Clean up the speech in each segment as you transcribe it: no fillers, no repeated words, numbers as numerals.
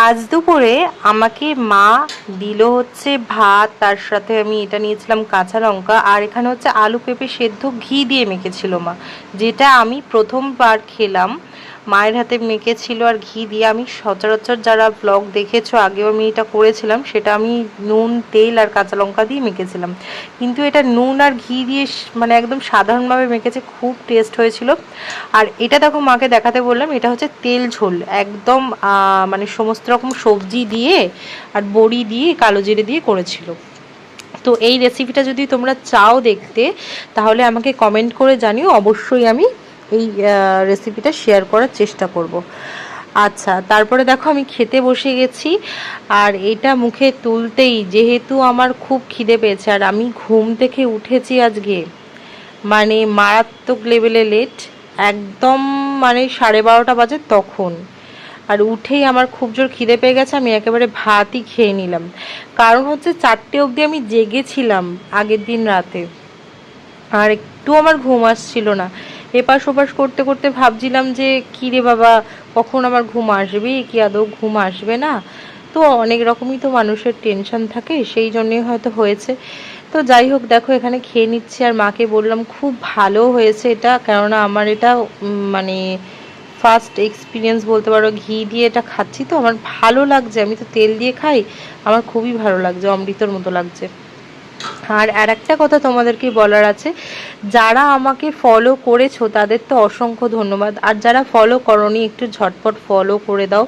আজ দুপুরে আমাকে মা দিল হচ্ছে ভাত, তার সাথে আমি এটা নিয়েছিলাম কাঁচা লঙ্কা, আর এখানে হচ্ছে আলু পেঁপে সেদ্ধ ঘি দিয়ে মেখেছিল মা, যেটা আমি প্রথমবার খেলাম। মায়ের হাতে মেখেছিল আর ঘি দিয়ে। আমি সচরাচর যারা ব্লগ দেখেছো আগেও আমি এটা করেছিলাম, সেটা আমি নুন তেল আর কাঁচা লঙ্কা দিয়ে মেখেছিলাম, কিন্তু এটা নুন আর ঘি দিয়ে মানে একদম সাধারণভাবে মেখেছে, খুব টেস্ট হয়েছিল। আর এটা দেখো মাকে দেখাতে বললাম, এটা হচ্ছে তেল ঝোল একদম, মানে সমস্ত রকম সবজি দিয়ে আর বড়ি দিয়ে কালো জিরে দিয়ে করেছিল। তো এই রেসিপিটা যদি তোমরা চাও দেখতে, তাহলে আমাকে কমেন্ট করে জানিও, অবশ্যই আমি এই রেসিপিটা শেয়ার করার চেষ্টা করব। আচ্ছা, তারপরে দেখো আমি খেতে বসে গেছি, আর এটা মুখে তুলতেই যেহেতু আমার খুব খিদে পেয়েছে, আর আমি ঘুম থেকে উঠেছি আজকে মানে মারাত্মক লেভেলে লেট, একদম মানে 12:30 বাজে তখন। আর উঠেই আমার খুব জোর খিদে পেয়ে গেছে, আমি একেবারে ভাতই খেয়ে নিলাম। কারণ হচ্ছে 4টে অবধি আমি জেগেছিলাম আগের দিন রাতে, আর একটু আমার ঘুম আসছিল না। এপাশ ওপাশ করতে করতে ভাবছিলাম যে কী রে বাবা, কখন আমার ঘুম আসবে, কি আদৌ ঘুম আসবে না। তো অনেক রকমই তো মানুষের টেনশন থাকে, সেই জন্যই হয়তো হয়েছে। তো যাই হোক, দেখো এখানে খেয়ে নিচ্ছি, আর মাকে বললাম খুব ভালো হয়েছে এটা, কেননা আমার এটা মানে ফার্স্ট এক্সপিরিয়েন্স বলতে পারো, ঘি দিয়ে এটা খাচ্ছি তো আমার ভালো লাগছে। আমি তো তেল দিয়ে খাই, আমার খুবই ভালো লাগছে, অমৃতর মতো লাগছে। আর একটা কথা তোমাদেরকে বলার আছে, যারা আমাকে ফলো করেছো তাদের তো অসংখ্য ধন্যবাদ, আর যারা ফলো করোনি একটু ঝটপট ফলো করে দাও,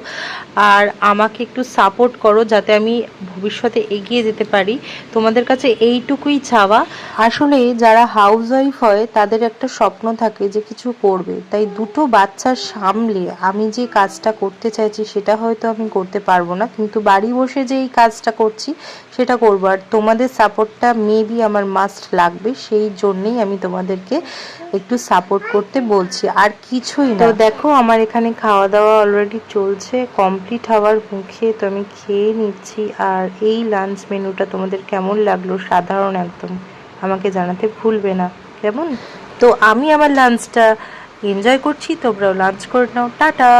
আর আমাকে একটু সাপোর্ট করো যাতে আমি ভবিষ্যতে এগিয়ে যেতে পারি। তোমাদের কাছে এইটুকুই চাওয়া। আসলে যারা হাউস ওয়াইফ হয় তাদের একটা স্বপ্ন থাকে যে কিছু করবে, তাই দুটো বাচ্চা সামলে আমি যে কাজটা করতে চাইছি সেটা হয়তো আমি করতে পারবো না, কিন্তু বাড়ি বসে যে এই কাজটা করছি সেটা করবো। আর তোমাদের সাপোর্টটা মেবি আমার মাস্ট লাগবে, সেই জন্যেই আমি তোমাদেরকে একটু সাপোর্ট করতে বলছি, আর কিছুই না। তো দেখো আমার এখানে খাওয়া দাওয়া অলরেডি চলছে, কমপ্লিট হওয়ার মুখে, তো আমি খেয়ে নিচ্ছি। আর এই লাঞ্চ মেনুটা তোমাদের কেমন লাগলো সাধারণ একদম, আমাকে জানাতে ভুলবে না কেমন। তো আমি আমার লাঞ্চটা এনজয় করছি, তোমরাও লাঞ্চ করে নাও। টাটা।